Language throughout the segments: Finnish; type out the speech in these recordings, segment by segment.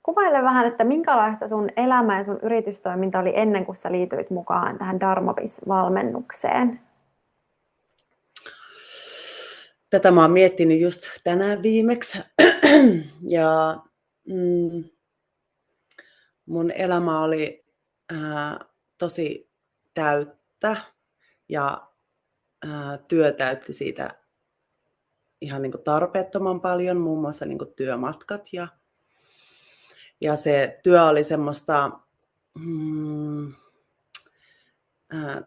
kuvaile vähän, että minkälaista sun elämä ja sun yritystoiminta oli ennen kuin sä liityit mukaan tähän Dharmavis-valmennukseen? Tätä mä oon miettinyt just tänään viimeksi. Ja mun elämä oli tosi täyttä ja työ täytti siitä ihan niin kuin tarpeettoman paljon, muun muassa niin kuin työmatkat. Ja se työ oli semmoista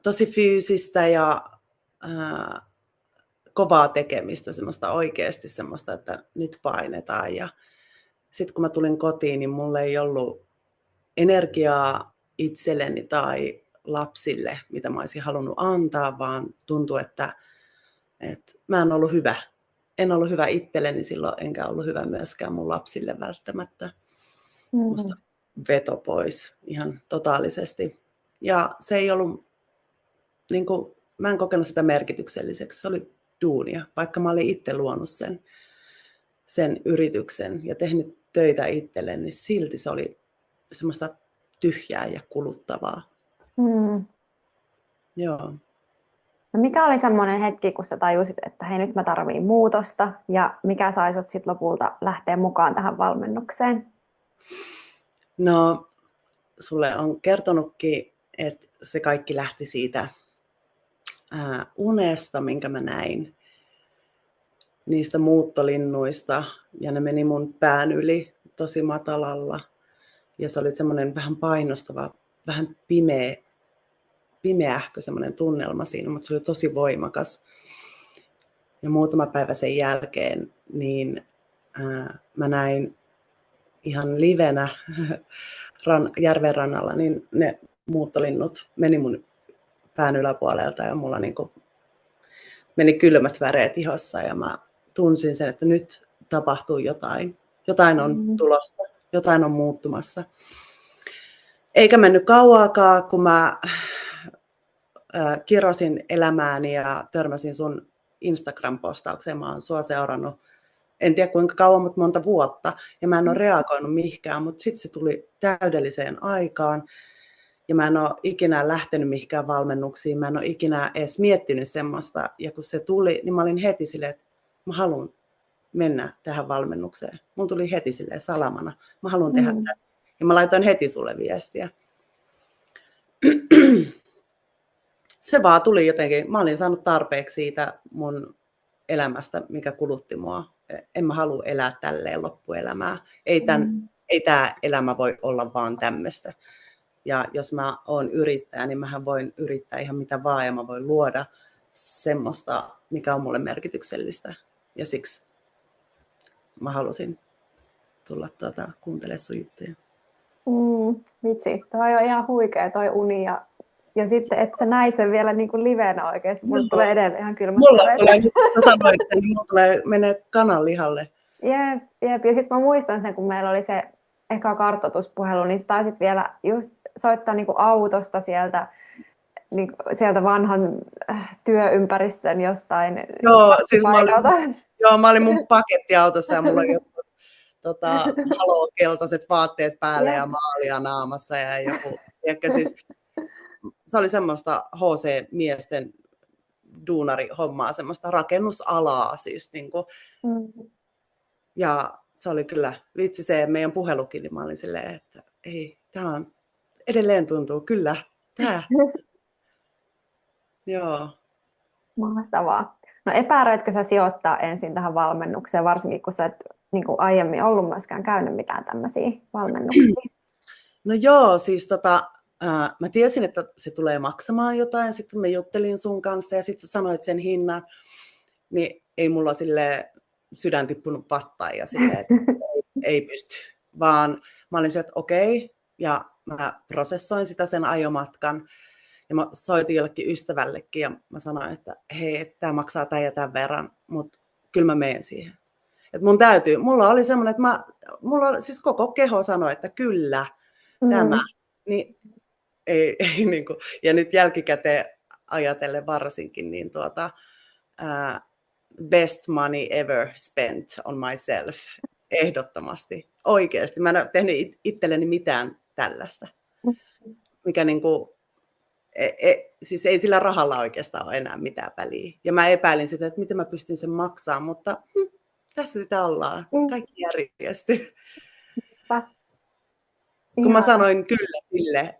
tosi fyysistä ja kovaa tekemistä, semmoista oikeasti semmoista, että nyt painetaan. Ja sitten kun mä tulin kotiin, niin mulla ei ollut energiaa itselleni tai lapsille, mitä mä olisin halunnut antaa, vaan tuntui, että mä en ollut hyvä. En ollut hyvä itselleni silloin, enkä ollut hyvä myöskään mun lapsille välttämättä. Musta veto pois ihan totaalisesti. Ja se ei ollut, niin kuin, mä en kokenut sitä merkitykselliseksi. Se oli duunia, vaikka mä olin itse luonut sen yrityksen ja tehnyt töitä itselleni, niin silti se oli semmoista tyhjää ja kuluttavaa. Joo. No mikä oli semmoinen hetki, kun sä tajusit, että hei, nyt mä tarviin muutosta, ja mikä sai sut sit lopulta lähteä mukaan tähän valmennukseen? No, sulle on kertonutkin, että se kaikki lähti siitä unesta, minkä mä näin. Niistä muuttolinnuista, ja ne meni mun pään yli tosi matalalla. Ja se oli semmoinen vähän painostava, vähän pimeähkö semmoinen tunnelma siinä, mutta se oli tosi voimakas. Ja muutama päivä sen jälkeen, niin mä näin ihan livenä järven rannalla, niin ne muuttolinnut meni mun pään yläpuolelta ja mulla niin kuin meni kylmät väreet ihossa ja mä tunsin sen, että nyt tapahtuu jotain. Jotain on tulossa, jotain on muuttumassa. Eikä mennyt kauaakaan, kun mä kirosin elämääni ja törmäsin sun Instagram-postaukseen. Mä oon sua seurannut, en tiedä kuinka kauan, mutta monta vuotta. Ja mä en ole reagoinut mihinkään, mutta sitten se tuli täydelliseen aikaan. Ja mä en ole ikinä lähtenyt mihinkään valmennuksiin, mä en ole ikinä edes miettinyt semmoista. Ja kun se tuli, niin mä olin heti silleen, että mä haluan mennä tähän valmennukseen. Mun tuli heti silleen salamana, mä haluan tehdä tätä. Ja mä laitoin heti sulle viestiä. Se vaan tuli jotenkin, mä olin saanut tarpeeksi siitä mun elämästä, mikä kulutti mua. En mä halua elää tälleen loppuelämää. Ei tää elämä voi olla vaan tämmöistä. Ja jos mä oon yrittäjä, niin mähän voin yrittää ihan mitä vaan ja mä voin luoda semmoista, mikä on mulle merkityksellistä. Ja siksi mä halusin tulla kuuntelemaan sun juttuja. Vitsi, toi on ihan huikea toi uni ja sitten, että sä näin sen vielä niin kuin livenä oikeasti. Mulla tulee edelleen ihan kylmät väreet. Mulla tulee, kun sanoit sen, niin mulla menee kananlihalle. Jep. Ja sitten mä muistan sen, kun meillä oli se eka kartoituspuhelu, niin sä taisit vielä just soittaa niin kuin autosta sieltä vanhan työympäristön jostain siis mä olin mun pakettiautossa ja mulla oli halokeltaiset vaatteet päälle ja maalia naamassa ja joku. Siis, se oli semmoista HC-miesten duunarihommaa, semmoista rakennusalaa siis. Niin kuin. Ja se oli kyllä, vitsi se meidän puhelukin, niin mä olin silleen, että ei, tää on, edelleen tuntuu, kyllä, tää. Joo. Mahtavaa. No epäröitkö sä sijoittaa ensin tähän valmennukseen, varsinkin kun sä et niin kuin aiemmin ollut myöskään käynyt mitään tämmöisiä valmennuksia? No joo, siis mä tiesin, että se tulee maksamaan jotain, sitten mä juttelin sun kanssa ja sitten sä sanoit sen hinnan, niin ei mulla silleen sydän tippunut pattaan ja silleen, että ei pysty, vaan mä olin silleen, että okei, ja mä prosessoin sitä sen ajomatkan ja mä soitin jollekin ystävällekin ja mä sanoin, että hei, tämä maksaa tämän ja tämän verran, mutta kyllä mä menen siihen. Että mun täytyy, mulla oli semmoinen, että mulla siis koko keho sanoi, että kyllä, tämä, niin ei niin kuin, ja nyt jälkikäteen ajatellen varsinkin, niin best money ever spent on myself, ehdottomasti. Oikeasti. Mä en ole tehnyt itselleni mitään tällaista. Mikä niinku, siis ei sillä rahalla oikeastaan ole enää mitään väliä. Ja mä epäilin sitä, että miten mä pystyn sen maksamaan, mutta tässä sitä ollaan. Kaikki järjestyy. Kun mä sanoin kyllä sille,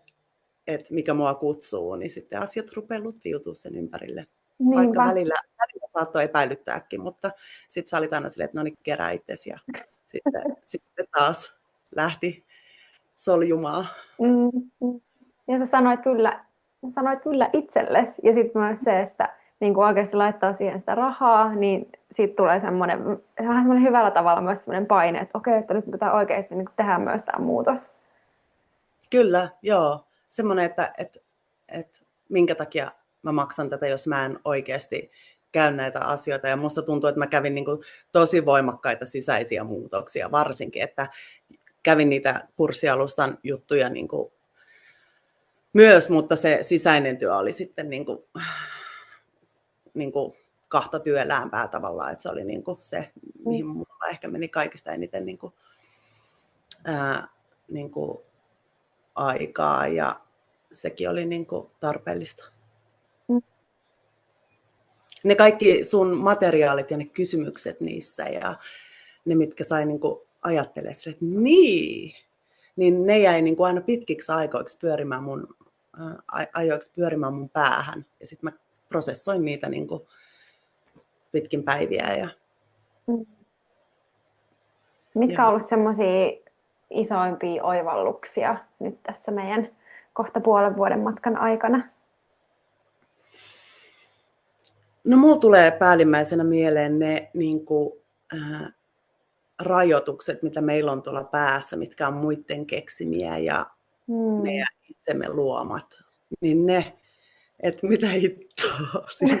että mikä mua kutsuu, niin sitten asiat rupeaa lutviutumaan sen ympärille. Niinpä. Vaikka välillä saattoi epäilyttääkin, mutta sitten sä olit aina silleen, että no niin, kerää itsesi. Ja sitten taas lähti soljumaan. Ja sä sanoit kyllä itsellesi. Ja sitten myös se, että niin kun oikeasti laittaa siihen sitä rahaa, niin siitä tulee vähän semmoinen hyvällä tavalla myös semmoinen paine, että okei, että nyt pitää oikeasti niin tehdä myös tämä muutos. Kyllä, joo. Semmoinen, että minkä takia mä maksan tätä, jos mä en oikeasti käy näitä asioita. Ja musta tuntuu, että mä kävin niin kuin tosi voimakkaita sisäisiä muutoksia, varsinkin, että kävin niitä kurssialustan juttuja niin kuin myös, mutta se sisäinen työ oli sitten niin kuin kahta työlämpää tavallaan, että se oli niin kuin se, mihin mulla ehkä meni kaikista eniten niin kuin aikaa, ja sekin oli niin kuin tarpeellista. Ne kaikki sun materiaalit ja ne kysymykset niissä ja ne, mitkä sai niin kuin ajattelemaan sille, että niin ne jäi niin kuin aina pitkiksi ajoiksi pyörimään mun päähän. Ja sitten mä prosessoin niitä niin kuin pitkin päiviä. Mitkä on ollut semmoisia isoimpia oivalluksia nyt tässä meidän kohta puolen vuoden matkan aikana? No mulla tulee päällimmäisenä mieleen ne niin kuin, rajoitukset, mitä meillä on tuolla päässä, mitkä on muiden keksimiä ja meidän itsemme luomat. Niin ne, että mitä hittoa. Siis,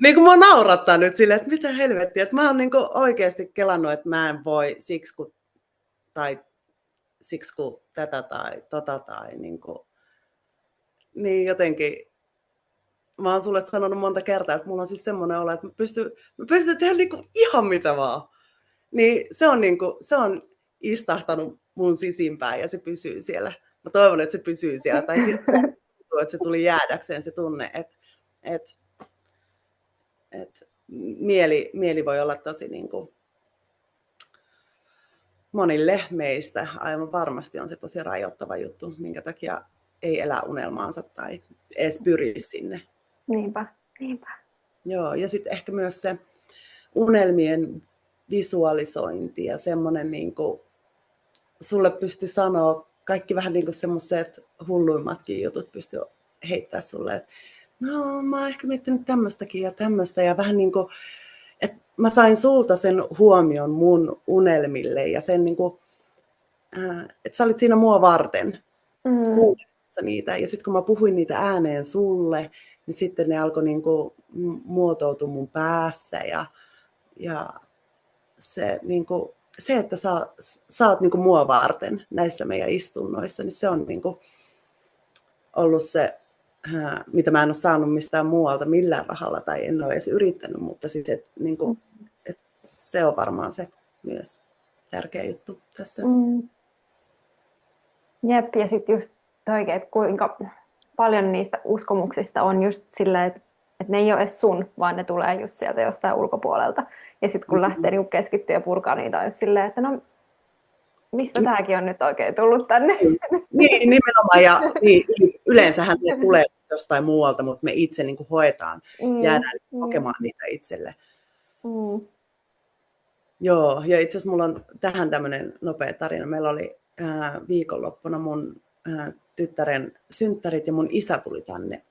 niin kuin mua naurattaa nyt silleen, että mitä helvettiä. Että mä oon niin kuin oikeasti kelannut, että mä en voi siksi kun tätä tai tota tai niin jotenkin. Mä oon sulle sanonut monta kertaa, että mulla on siis semmoinen olo, että mä pystyn tehdä niinku ihan mitä vaan. Niin se on istahtanut mun sisimpään ja se pysyy siellä. Mä toivon, että se pysyy siellä. Tai sitten että se tuli jäädäkseen se tunne, että mieli voi olla tosi niinku monille meistä aivan varmasti on se tosi rajoittava juttu, minkä takia ei elä unelmaansa tai edes pyri sinne. Niinpä. Joo, ja sitten ehkä myös se unelmien visualisointi ja semmoinen, niin kuin sulle pystyi sanoa kaikki vähän niin kuin semmoiset hulluimmatkin jutut pystyi heittämään sulle, että no mä oon ehkä miettinyt tämmöistäkin ja tämmöistä ja vähän niin kuin, että mä sain sulta sen huomion mun unelmille ja sen niin kuin, että sä olit siinä mua varten kuuntelemassa niitä ja sitten kun mä puhuin niitä ääneen sulle, niin sitten ne alkoi niin kuin muotoutua mun päässä ja se, niin kuin, se että sä oot niin kuin mua varten näissä meidän istunnoissa, niin se on niin kuin ollut se, mitä mä en ole saanut mistään muualta millään rahalla tai en ole edes yrittänyt, mutta siis, niin kuin, että se on varmaan se myös tärkeä juttu tässä. Jep, ja sitten just oikein, että kuinka paljon niistä uskomuksista on just silleen, että ne ei ole edes sun, vaan ne tulee just sieltä jostain ulkopuolelta. Ja sitten kun lähtee niin keskittyä ja purkaa niitä, on silleen, että no, mistä tämäkin on nyt oikein tullut tänne? Niin, nimenomaan. Ja niin, yleensähän ne tulee jostain muualta, mutta me itse niin kuin hoetaan, jäädään kokemaan niitä itselle. Joo, ja itse asiassa mulla on tähän tämmöinen nopea tarina. Meillä oli viikonloppuna mun tyttären synttärit ja mun isä tuli tänne.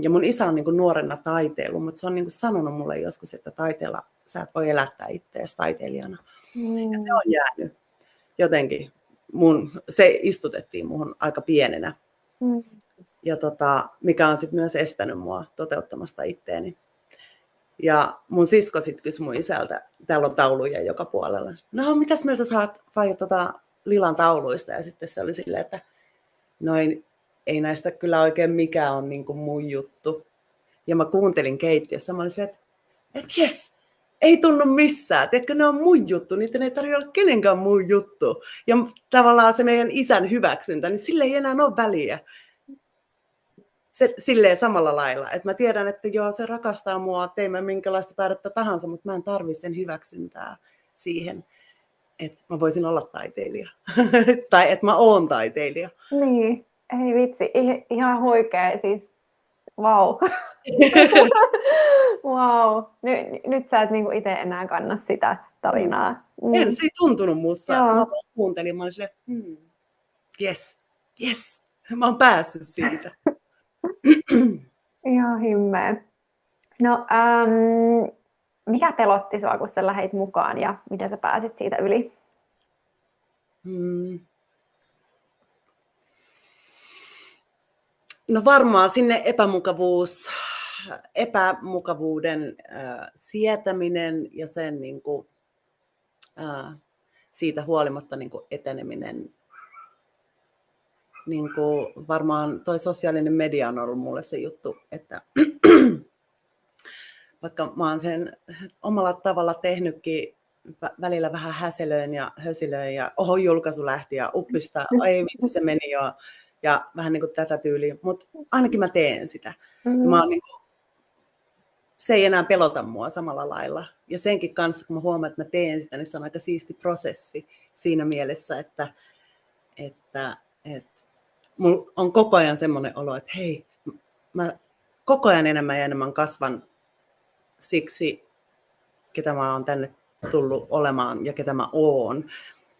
Ja mun isä on niin kuin nuorena taiteillut, mutta se on niin kuin sanonut mulle joskus, että taiteella sä et voi elättää itseäsi taiteilijana. Ja se on jäänyt jotenkin. Se istutettiin muhun aika pienenä. Ja mikä on sitten myös estänyt mua toteuttamasta itteeni. Ja mun sisko sitten kysyi mun isältä, täällä on tauluja joka puolella. No, mitäs mieltä saat Lilan tauluista? Ja sitten se oli silleen, että ei näistä kyllä oikein mikään on niin kuin mun juttu. Ja mä kuuntelin keittiössä, mä olin silleen, että jes, ei tunnu missään. Tiedätkö, ne on mun juttu, niitä ei tarvitse olla kenenkään mun juttu. Ja tavallaan se meidän isän hyväksyntä, niin sille ei enää ole väliä. Silleen samalla lailla, että mä tiedän, että joo, se rakastaa mua, teimme minkälaista taidetta tahansa, mutta mä en tarvitse sen hyväksyntää siihen, että mä voisin olla taiteilija. Tai että mä oon taiteilija. Niin, ei vitsi, ihan huikea, siis vau. Wow. Nyt sä et niinku itse enää kanna sitä tarinaa. En, se ei tuntunut musta. Joo. Mä kuuntelin, mä olin silleen, yes, mä oon päässyt siitä. Ihan himmeä. No, mikä pelotti sua, kun sä lähdit mukaan ja miten sä pääsit siitä yli? No varmaan sinne epämukavuuden sietäminen ja sen niin kuin, siitä huolimatta niin kuin eteneminen. Niin kuin varmaan toi sosiaalinen media on ollut mulle se juttu, että vaikka mä oon sen omalla tavalla tehnytkin, välillä vähän häselöin ja hösilöin ja julkaisu lähti ja uppista, ei vitsi se meni jo ja vähän niin kuin tätä tyyliä, mutta ainakin mä teen sitä. Mä oon niin kuin, se ei enää pelota mua samalla lailla. Ja senkin kanssa, kun mä huomaan, että mä teen sitä, niin se on aika siisti prosessi siinä mielessä, että mulla on koko ajan semmoinen olo, että hei, mä koko ajan enemmän ja enemmän kasvan siksi, ketä mä oon tänne tullut olemaan ja ketä mä oon.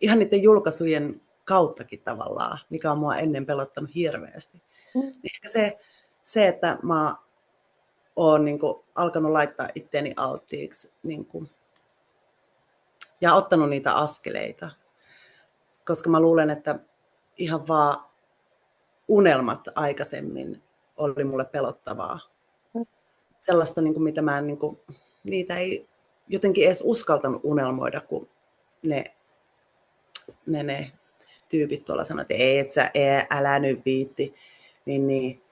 Ihan niiden julkaisujen kauttakin tavallaan, mikä on mua ennen pelottanut hirveästi. Ehkä se, että mä oon niin kuin alkanut laittaa itteeni alttiiksi niin kuin, ja ottanut niitä askeleita. Koska mä luulen, että ihan vaan unelmat aikaisemmin oli mulle pelottavaa. Sellaista, niin kuin, mitä mä en, niin kuin, niitä ei jotenkin edes uskaltanut unelmoida, kun ne tyypit tuolla sanoi, että älä nyt viitti. Niin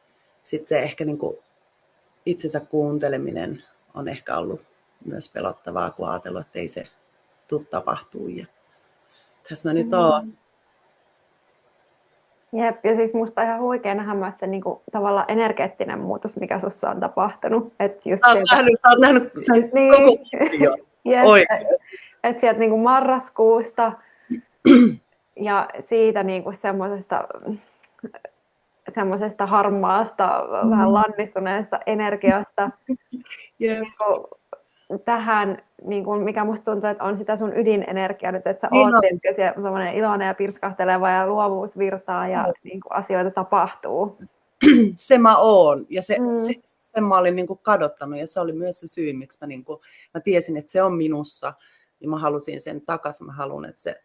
sitten se ehkä niin kuin itsensä kuunteleminen on ehkä ollut myös pelottavaa, kun ajatellut, että ei se tule tapahtuu. Ja tässä mä nyt oon. Jep, ja siis musta on ihan huikea nähdä myös se niinku, tavallaan energeettinen muutos, mikä sussa on tapahtunut. Sä oot nähnyt sen koko jo. Että sieltä niinku marraskuusta ja siitä niinku semmoisesta harmaasta, vähän lannistuneesta energiasta niinku, tähän, niinku, mikä musta tuntuu, että on sitä sun ydinenergia nyt, että sä oot semmoinen iloinen ja pirskahteleva ja luovuus virtaa ja niinku, asioita tapahtuu. Se mä oon ja sen mä olin niinku kadottanut ja se oli myös se syy, miksi mä tiesin, että se on minussa ja mä halusin sen takaisin. Mä haluan, että se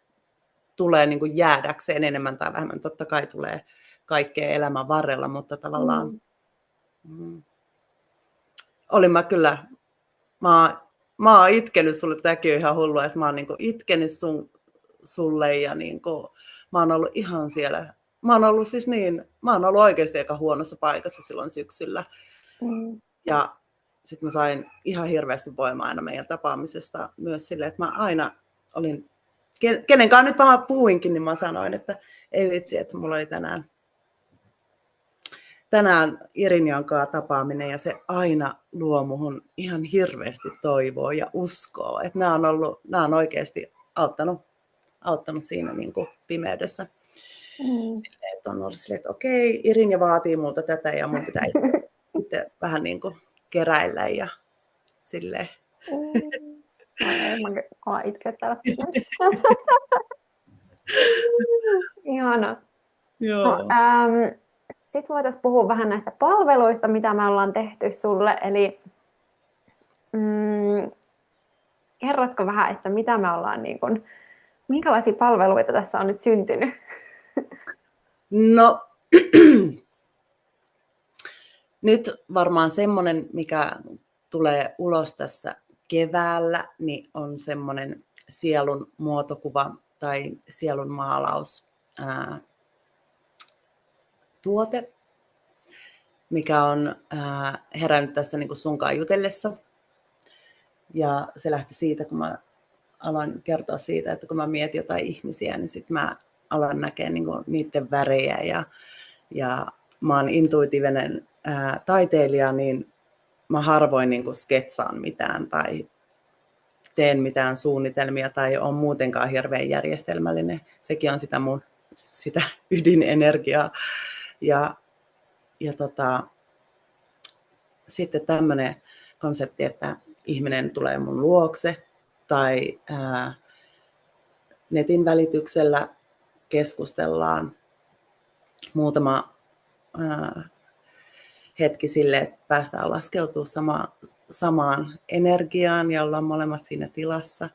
tulee niinku jäädäkseen enemmän tai vähemmän. Totta kai tulee kaikkea elämän varrella, mutta tavallaan olin mä kyllä, mä oon itkenyt sulle, tämäkin on ihan hullua, että mä oon niinku itkenyt sulle ja niinku, mä oon ollut ihan siellä, mä oon ollut oikeasti aika huonossa paikassa silloin syksyllä. Ja sitten mä sain ihan hirveästi voimaa aina meidän tapaamisesta myös silleen, että mä aina olin, kenenkaan nyt mä puhuinkin, niin mä sanoin, että ei vitsi, että mulla oli tänään Irinjan kanssa tapaaminen ja se aina luo muhun ihan hirveästi toivoa ja uskoa. Että nämä on oikeasti auttanut siinä niin kuin pimeydessä. Silleen, että on ollut silleen, että okei, Irinja vaatii multa tätä ja mun pitää itse vähän niin kuin keräillä ja silleen. Mä itkettää. Ihana. Joo. No, sitten voitaisiin puhua vähän näistä palveluista, mitä me ollaan tehty sulle. Eli kerrotko vähän, että mitä me ollaan, niin kun, minkälaisia palveluita tässä on nyt syntynyt? No, nyt varmaan semmoinen, mikä tulee ulos tässä keväällä, niin on semmoinen sielun muotokuva tai sielun maalaus tuote, mikä on herännyt tässä niin kuin sunkaan jutellessa. Ja se lähti siitä, kun mä aloin kertoa siitä, että kun mä mietin jotain ihmisiä, niin sitten mä alan näkeä niin kuin niiden värejä. Ja mä oon intuitiivinen taiteilija, niin mä harvoin niin kuin sketsaan mitään tai teen mitään suunnitelmia tai on muutenkaan hirveän järjestelmällinen. Sekin on sitä ydinenergiaa. Ja sitten tämmöinen konsepti, että ihminen tulee mun luokse tai netin välityksellä keskustellaan muutama hetki sille, että päästään laskeutumaan samaan energiaan ja ollaan molemmat siinä tilassa.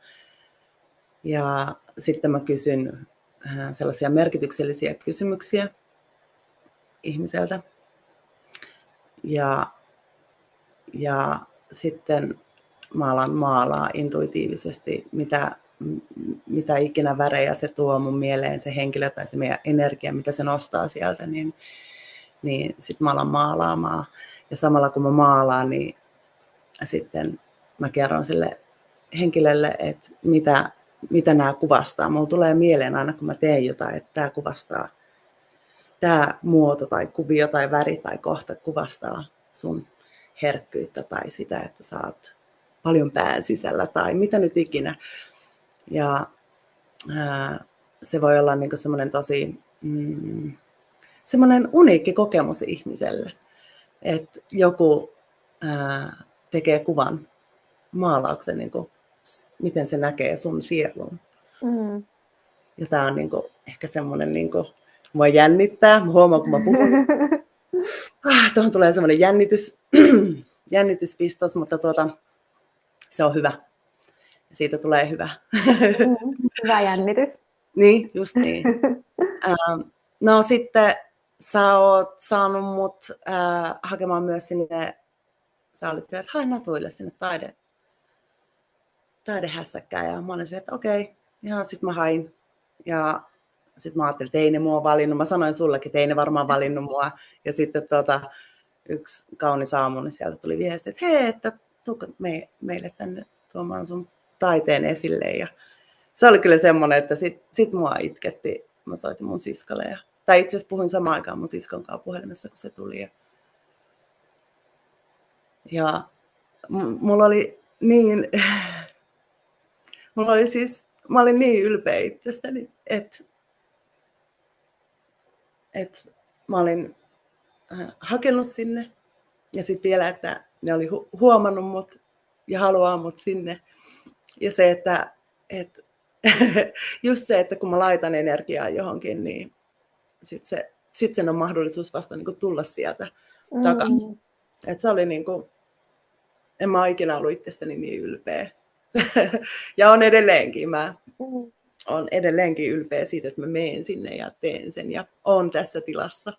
Ja sitten mä kysyn sellaisia merkityksellisiä kysymyksiä ihmiseltä. Ja sitten mä alan maalaa intuitiivisesti, mitä ikinä värejä se tuo mun mieleen, se henkilö tai se meidän energia, mitä se nostaa sieltä, niin sitten mä alan maalaamaan. Ja samalla kun mä maalaan, niin sitten mä kerron sille henkilölle, että mitä nämä kuvastaa. Mulla tulee mieleen aina, kun mä teen jotain, että tämä kuvastaa, tämä muoto tai kuvio tai väri tai kohta kuvastaa sun herkkyyttä tai sitä, että sä oot paljon pään sisällä tai mitä nyt ikinä. Ja se voi olla niin kuin semmoinen tosi semmoinen uniikki kokemus ihmiselle, että joku tekee kuvan, maalauksen, niin kuin, miten se näkee sun sielun. Mm. Ja tämä on niin kuin, ehkä semmoinen, niin kuin, mua jännittää, mä huomaan kun mä puhun. Tuohon tulee semmoinen jännityspistos, mutta se on hyvä. Siitä tulee hyvä. Hyvä jännitys. Niin, just niin. No sitten sä oot saanut mut hakemaan myös sinne, sä olit että hae Natuille sinne taidehässäkkään. Ja mä olin silleen, että okei. Ja sit mä hain. Ja sit mä ajattelin, että Teine mua on valinnut. Mä sanoin sullekin, Teine varmaan valinnut mua. Ja sitten yksi kaunis aamu, niin sieltä tuli viesti, että hei, että tuuko meille tänne tuomaan sun taiteen esille. Ja se oli kyllä semmoinen, että sit mua itketti. Mä soitin mun siskolle. Tai itse asiassa puhuin samaan aikaan mun siskon kanssa puhelimessa, kun se tuli. Ja mulla oli mä olin niin ylpeä itsestäni, että mä olin hakenut sinne. Ja sitten vielä, että ne oli huomannut mut ja haluaa mut sinne. Ja se, että just se, että kun mä laitan energiaa johonkin, niin sitten sen on mahdollisuus vasta niin kuin tulla sieltä takaisin. Et se oli niin kuin, en mä ole ikinä ollut itsestäni niin ylpeä. Ja on edelleenkin. Mä olen edelleenkin ylpeä siitä, että mä menen sinne ja teen sen ja olen tässä tilassa.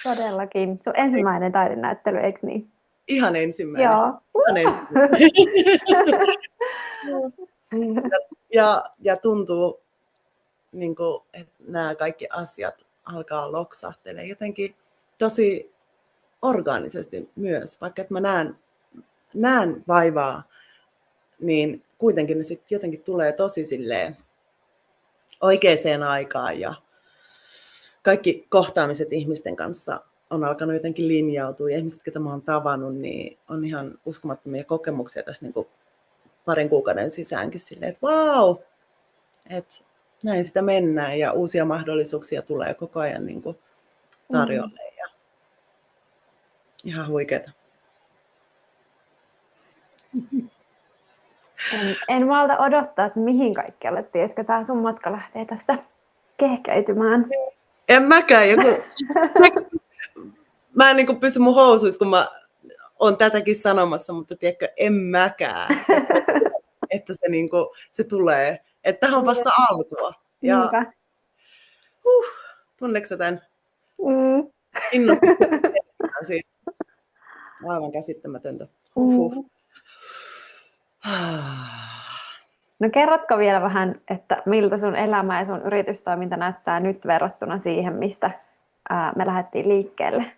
Todellakin. Sun ensimmäinen taidenäyttely, eikö niin? Ihan ensimmäinen. Joo. Ja tuntuu, niin kuin, että nämä kaikki asiat alkaa loksahtelemaan jotenkin tosi orgaanisesti myös. Vaikka että mä näen vaivaa, niin kuitenkin ne sitten jotenkin tulee tosi silleen oikeaan aikaan. Ja kaikki kohtaamiset ihmisten kanssa on alkanut jotenkin linjautua. Ja ihmiset, ketä mä oon tavannut, niin on ihan uskomattomia kokemuksia tässä niin kuin parin kuukauden sisäänkin silleen, että vau, että näin sitä mennään ja uusia mahdollisuuksia tulee koko ajan niin kuin tarjolle. Ja ihan huikeeta. En malta odottaa, että mihin kaikkialle, tiedätkö, tämä sun matka lähtee tästä kehkeytymään. En mäkään. Mä en niin kuin pysy mun housuissa, kun mä oon tätäkin sanomassa, mutta tiedätkö, en mäkään. Että se, niin kuin, se tulee. Että tähän on vasta alkua. Ja, tunneeko sä tämän? Innostunut. Siis aivan käsittämätöntä. No kerrotko vielä vähän, että miltä sun elämä ja sun yritystoiminta näyttää nyt verrattuna siihen, mistä me lähdettiin liikkeelle?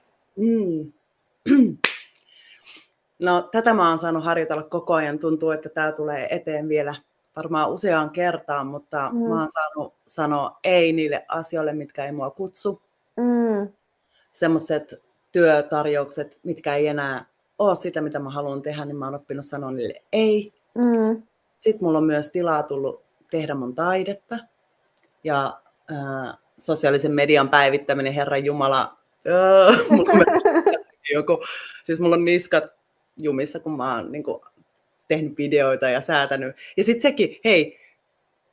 No, tätä mä oon saanut harjoitella koko ajan. Tuntuu, että tämä tulee eteen vielä varmaan useaan kertaan, mutta mä oon saanut sanoa ei niille asioille, mitkä ei mua kutsu. Semmoiset työtarjoukset, mitkä ei enää ole sitä, mitä mä haluan tehdä, niin mä oon oppinut sanoa niille ei. Sitten mulla on myös tilaa tullut tehdä mun taidetta. Ja sosiaalisen median päivittäminen, Herran Jumala, mulla on niskat jumissa, kun mä oon niin kuin tehnyt videoita ja säätänyt. Ja sitten sekin, hei,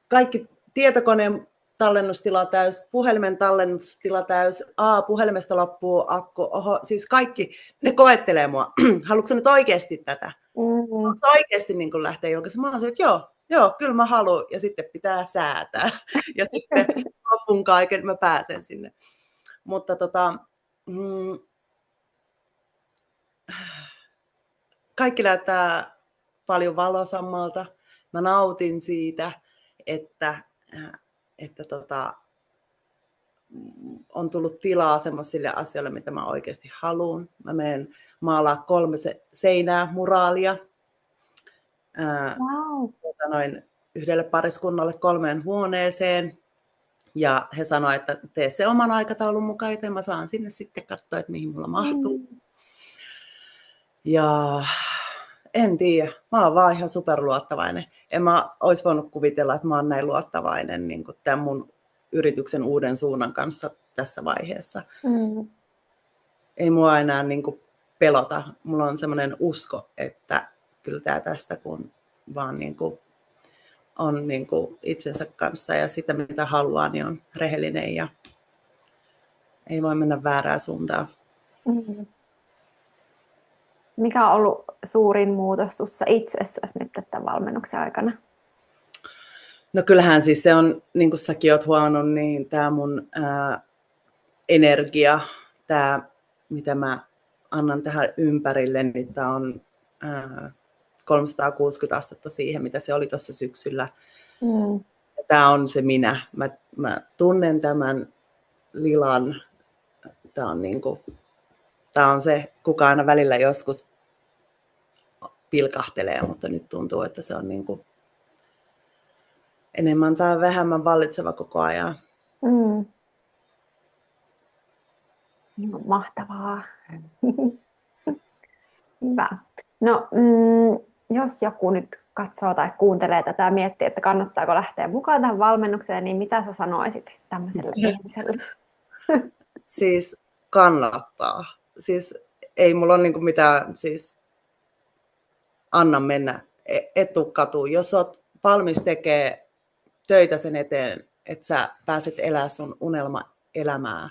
kaikki tietokoneen tallennustila täys, puhelimen tallennustila täys, puhelimesta loppuu akku, siis kaikki, ne koettelee mua. Haluatko nyt oikeasti tätä? Haluatko oikeasti niin lähteä julkaisemaan? Mä sanoin, että joo, kyllä mä haluan, ja sitten pitää säätää. Ja sitten lopun kaiken, mä pääsen sinne. Mutta kaikki näyttää paljon valoisammalta. Mä nautin siitä, että on tullut tilaa semmoisille asioille, mitä mä oikeasti haluan. Mä menen maalaa 3 seinää, muraalia. Yhdelle pariskunnalle 3 huoneeseen. Ja he sanoivat, että tee se oman aikataulun mukaan, joten mä saan sinne sitten katsoa, että mihin mulla mahtuu. Ja en tiedä, mä oon vaan ihan superluottavainen. En mä olisi voinut kuvitella, että mä oon näin luottavainen niin kuin tämän mun yrityksen uuden suunnan kanssa tässä vaiheessa. Ei mua enää niin kuin pelota. Mulla on semmoinen usko, että kyllä tää tästä kun vaan niin kuin on niin kuin itsensä kanssa ja sitä mitä haluaa, niin on rehellinen ja ei voi mennä väärään suuntaan. Mikä on ollut suurin muutos sussa itsessäsi nyt tämän valmennuksen aikana? No kyllähän siis se on, niin kuin säkin oot huomannut, niin tämä mun energia, tämä mitä mä annan tähän ympärille, niin tämä on 360 astetta siihen, mitä se oli tuossa syksyllä. Tämä on se minä. Mä tunnen tämän Lilan. Tämä on se, kuka aina välillä joskus pilkahtelee, mutta nyt tuntuu, että se on niin kuin enemmän tai vähemmän vallitseva koko ajan. Mahtavaa. Hyvä. No, jos joku nyt katsoo tai kuuntelee tätä ja miettii, että kannattaako lähteä mukaan tähän valmennukseen, niin mitä sä sanoisit tämmöiselle ihmiselle? Siis kannattaa. Siis ei mulla ole niinku mitään, siis anna mennä, et tuu katuun. Jos oot valmis tekemään töitä sen eteen, että sä pääset elämään sun unelmaelämää,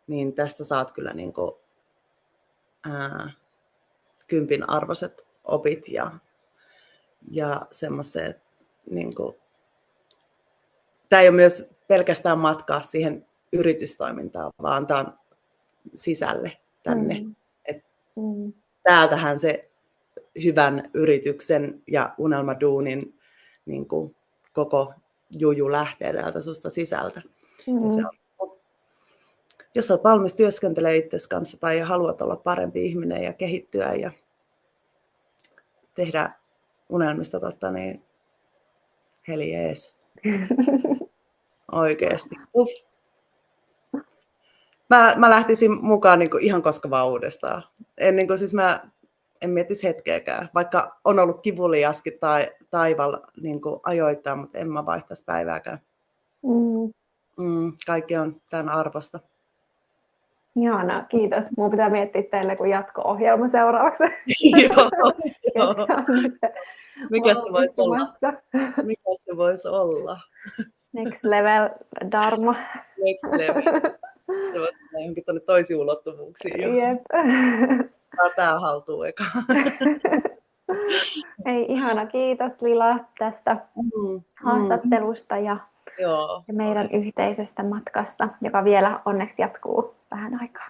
niin tästä saat kyllä niinku, 10 arvoiset opit ja semmoiset, niinku, tämä ei ole myös pelkästään matkaa siihen yritystoimintaan, vaan tämä on sisälle tänne. Täältähän se hyvän yrityksen ja unelmaduunin niin kuin koko juju lähtee täältä susta sisältä. Ja se on, jos olet valmis työskentelemään itsesi kanssa tai haluat olla parempi ihminen ja kehittyä ja tehdä unelmista totta, niin heli jees. Oikeesti. Mä lähtisin mukaan niin kuin ihan koska vaan uudestaan. Mä en miettisi hetkeäkään, vaikka on ollut kivuliaskin tai taival niin kuin ajoittain, mutta en mä vaihtaisi päivääkään. Kaikki on tämän arvosta. Ihanaa, kiitos. Mun pitää miettiä teille, kun jatko-ohjelma seuraavaksi. Joo. Mikä se voisi olla? Mikä se voisi olla? Next level Dharma. Next level. Se voisi olla johonkin tuonne toisiin ulottuvuuksiin. Jep. Tää haltuu eka. Ei, ihana, kiitos Lila tästä haastattelusta ja meidän yhteisestä matkasta, joka vielä onneksi jatkuu vähän aikaa.